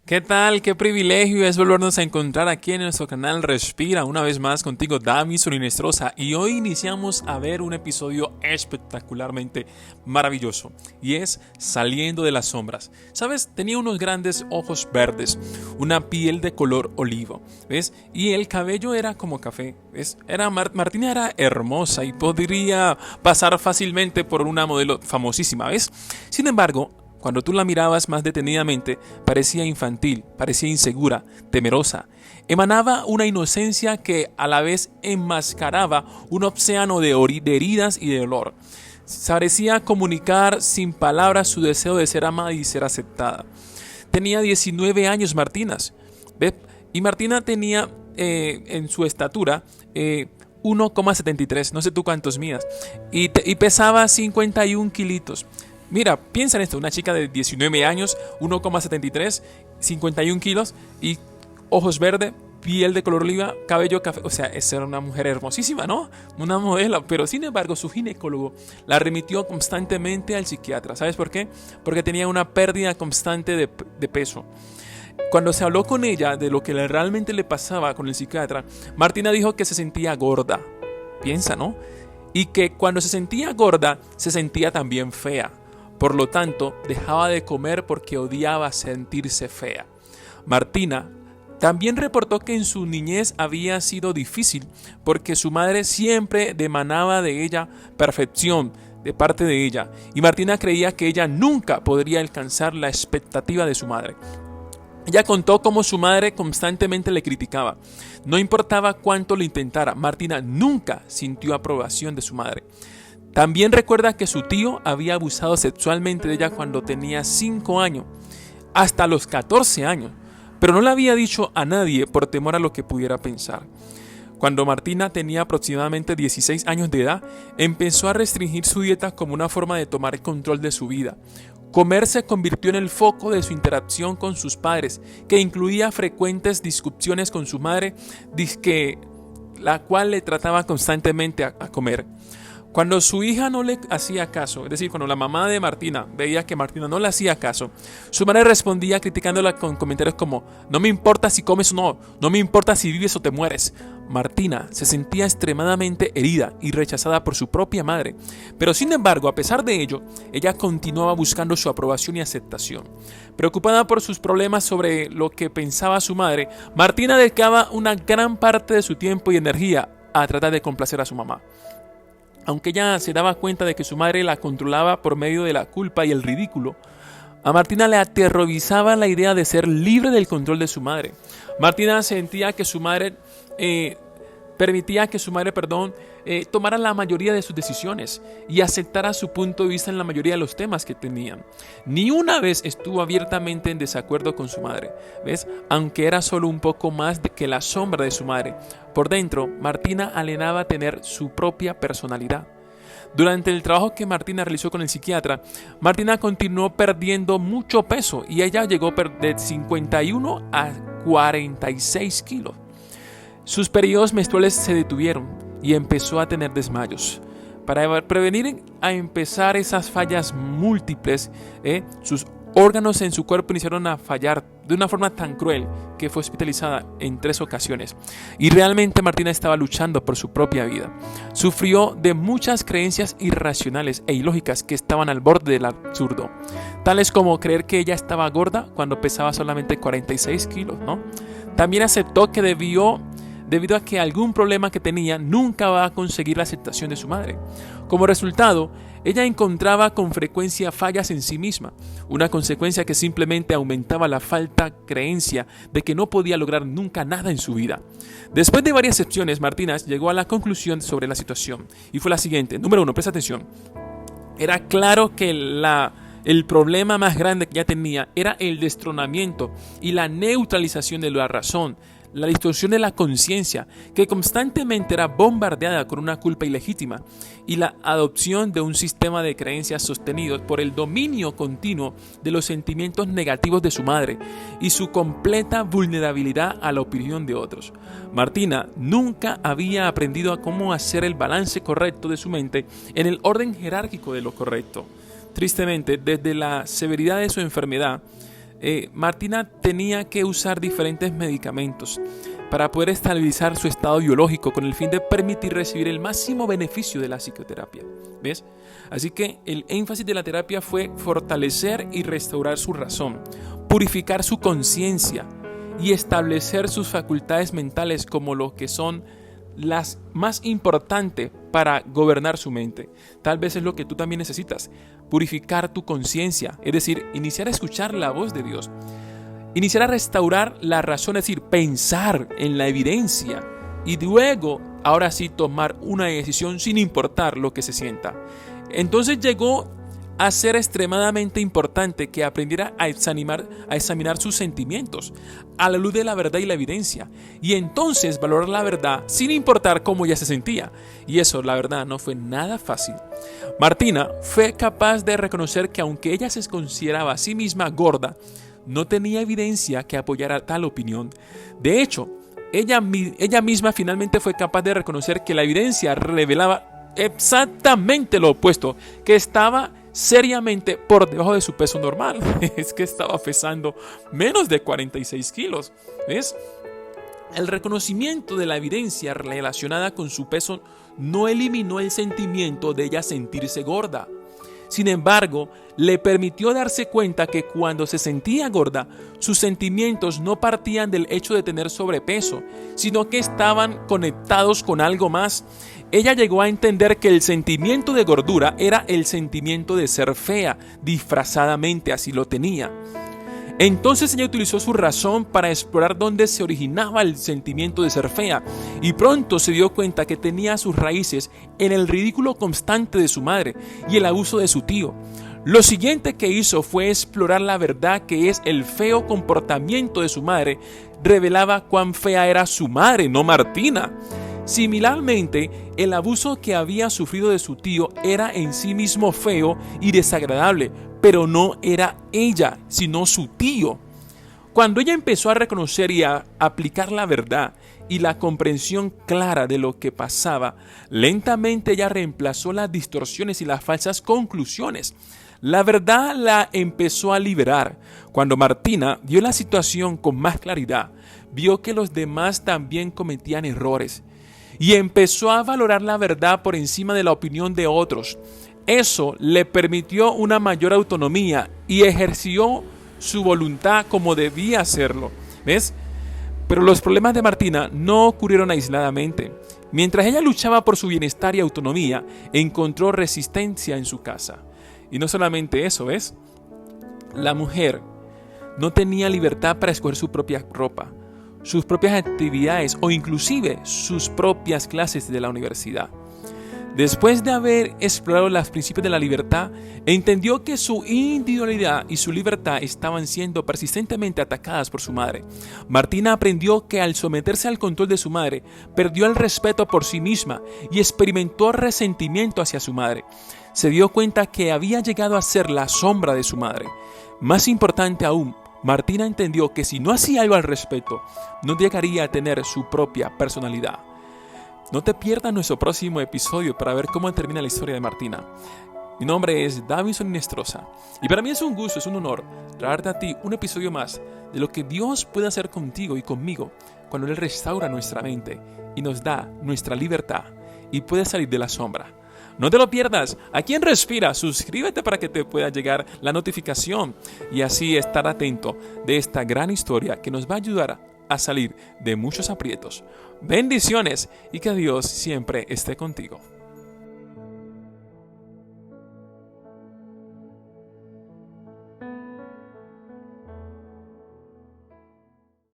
¿Qué tal? Qué privilegio es volvernos a encontrar aquí en nuestro canal Respira, una vez más contigo, Dami Solinestrosa. Y hoy iniciamos a ver un episodio espectacularmente maravilloso, y es Saliendo de las sombras. ¿Sabes? Tenía unos grandes ojos verdes, una piel de color olivo, ¿ves? Y el cabello era como café, ¿ves? Martina era hermosa y podría pasar fácilmente por una modelo famosísima, ¿ves? Sin embargo, cuando tú la mirabas más detenidamente, parecía infantil, parecía insegura, temerosa. Emanaba una inocencia que a la vez enmascaraba un océano de heridas y de dolor. Parecía comunicar sin palabras su deseo de ser amada y ser aceptada. Tenía 19 años Martínez, ¿ves? Y Martina tenía en su estatura 1,73, no sé tú cuántos midas, y pesaba 51 kilitos. Mira, piensa en esto, una chica de 19 años, 1,73, 51 kilos y ojos verdes, piel de color oliva, cabello café. O sea, esa era una mujer hermosísima, ¿no? Una modelo. Pero sin embargo, su ginecólogo la remitió constantemente al psiquiatra. ¿Sabes por qué? Porque tenía una pérdida constante de peso. Cuando se habló con ella de lo que realmente le pasaba con el psiquiatra, Martina dijo que se sentía gorda. Piensa, ¿no? Y que cuando se sentía gorda, se sentía también fea. Por lo tanto, dejaba de comer porque odiaba sentirse fea. Martina también reportó que en su niñez había sido difícil porque su madre siempre demanaba de ella perfección de parte de ella, y Martina creía que ella nunca podría alcanzar la expectativa de su madre. Ella contó cómo su madre constantemente le criticaba. No importaba cuánto lo intentara, Martina nunca sintió aprobación de su madre. También recuerda que su tío había abusado sexualmente de ella cuando tenía 5 años, hasta los 14 años, pero no le había dicho a nadie por temor a lo que pudiera pensar. Cuando Martina tenía aproximadamente 16 años de edad, empezó a restringir su dieta como una forma de tomar el control de su vida. Comer se convirtió en el foco de su interacción con sus padres, que incluía frecuentes discusiones con su madre, la cual le trataba constantemente a comer. Cuando su hija no le hacía caso, es decir, cuando la mamá de Martina veía que Martina no le hacía caso, su madre respondía criticándola con comentarios como: no me importa si comes o no, no me importa si vives o te mueres. Martina se sentía extremadamente herida y rechazada por su propia madre, pero sin embargo, a pesar de ello, ella continuaba buscando su aprobación y aceptación. Preocupada por sus problemas sobre lo que pensaba su madre, Martina dedicaba una gran parte de su tiempo y energía a tratar de complacer a su mamá. Aunque ella se daba cuenta de que su madre la controlaba por medio de la culpa y el ridículo, a Martina le aterrorizaba la idea de ser libre del control de su madre. Martina sentía que su madre permitía que su madre, tomara la mayoría de sus decisiones y aceptara su punto de vista en la mayoría de los temas que tenían. Ni una vez estuvo abiertamente en desacuerdo con su madre, ¿ves? Aunque era solo un poco más que la sombra de su madre. Por dentro, Martina anhelaba tener su propia personalidad. Durante el trabajo que Martina realizó con el psiquiatra, Martina continuó perdiendo mucho peso y ella llegó de 51 a 46 kilos. Sus periodos menstruales se detuvieron y empezó a tener desmayos. Para prevenir a empezar esas fallas múltiples, sus órganos en su cuerpo iniciaron a fallar de una forma tan cruel que fue hospitalizada en 3 ocasiones. Y realmente Martina estaba luchando por su propia vida. Sufrió de muchas creencias irracionales e ilógicas que estaban al borde del absurdo, tales como creer que ella estaba gorda cuando pesaba solamente 46 kilos, ¿no? También aceptó que debido a que algún problema que tenía, nunca va a conseguir la aceptación de su madre. Como resultado, ella encontraba con frecuencia fallas en sí misma, una consecuencia que simplemente aumentaba la falta creencia de que no podía lograr nunca nada en su vida. Después de varias sesiones, Martina llegó a la conclusión sobre la situación, y fue la siguiente. Número 1, presta atención. Era claro que el problema más grande que ella tenía era el destronamiento y la neutralización de la razón, la distorsión de la conciencia, que constantemente era bombardeada con una culpa ilegítima, y la adopción de un sistema de creencias sostenidos por el dominio continuo de los sentimientos negativos de su madre y su completa vulnerabilidad a la opinión de otros. Martina nunca había aprendido a cómo hacer el balance correcto de su mente en el orden jerárquico de lo correcto. Tristemente, desde la severidad de su enfermedad, Martina tenía que usar diferentes medicamentos para poder estabilizar su estado biológico con el fin de permitir recibir el máximo beneficio de la psicoterapia. ¿Ves? Así que el énfasis de la terapia fue fortalecer y restaurar su razón, purificar su conciencia y establecer sus facultades mentales como lo que son las más importantes para gobernar su mente. Tal vez es lo que tú también necesitas, purificar tu conciencia, es decir, iniciar a escuchar la voz de Dios. Iniciar a restaurar la razón, es decir, pensar en la evidencia y luego, ahora sí, tomar una decisión sin importar lo que se sienta. Entonces llegó a ser extremadamente importante que aprendiera a examinar sus sentimientos a la luz de la verdad y la evidencia, y entonces valorar la verdad sin importar cómo ella se sentía. Y eso, la verdad, no fue nada fácil. Martina fue capaz de reconocer que aunque ella se consideraba a sí misma gorda, no tenía evidencia que apoyara tal opinión. De hecho, ella misma finalmente fue capaz de reconocer que la evidencia revelaba exactamente lo opuesto, que estaba seriamente por debajo de su peso normal. Es que estaba pesando menos de 46 kilos. ¿Ves? El reconocimiento de la evidencia relacionada con su peso no eliminó el sentimiento de ella sentirse gorda. Sin embargo, le permitió darse cuenta que cuando se sentía gorda, sus sentimientos no partían del hecho de tener sobrepeso, sino que estaban conectados con algo más. Ella llegó a entender que el sentimiento de gordura era el sentimiento de ser fea, disfrazadamente así lo tenía. Entonces ella utilizó su razón para explorar dónde se originaba el sentimiento de ser fea, y pronto se dio cuenta que tenía sus raíces en el ridículo constante de su madre y el abuso de su tío. Lo siguiente que hizo fue explorar la verdad, que es el feo comportamiento de su madre revelaba cuán fea era su madre, no Martina. Similarmente, el abuso que había sufrido de su tío era en sí mismo feo y desagradable, pero no era ella, sino su tío. Cuando ella empezó a reconocer y a aplicar la verdad y la comprensión clara de lo que pasaba, lentamente ella reemplazó las distorsiones y las falsas conclusiones. La verdad la empezó a liberar. Cuando Martina vio la situación con más claridad, vio que los demás también cometían errores y empezó a valorar la verdad por encima de la opinión de otros. Eso le permitió una mayor autonomía y ejerció su voluntad como debía hacerlo. ¿Ves? Pero los problemas de Martina no ocurrieron aisladamente. Mientras ella luchaba por su bienestar y autonomía, encontró resistencia en su casa. Y no solamente eso, ¿ves? La mujer no tenía libertad para escoger su propia ropa, sus propias actividades o inclusive sus propias clases de la universidad. Después de haber explorado los principios de la libertad, entendió que su individualidad y su libertad estaban siendo persistentemente atacadas por su madre. Martina aprendió que al someterse al control de su madre, perdió el respeto por sí misma y experimentó resentimiento hacia su madre. Se dio cuenta que había llegado a ser la sombra de su madre. Más importante aún, Martina entendió que si no hacía algo al respecto, no llegaría a tener su propia personalidad. No te pierdas nuestro próximo episodio para ver cómo termina la historia de Martina. Mi nombre es Davinson Inestrosa y para mí es un gusto, es un honor traerte a ti un episodio más de lo que Dios puede hacer contigo y conmigo cuando Él restaura nuestra mente y nos da nuestra libertad y puede salir de la sombra. No te lo pierdas. Aquí en Respira, suscríbete para que te pueda llegar la notificación y así estar atento de esta gran historia que nos va a ayudar a salir de muchos aprietos. Bendiciones y que Dios siempre esté contigo.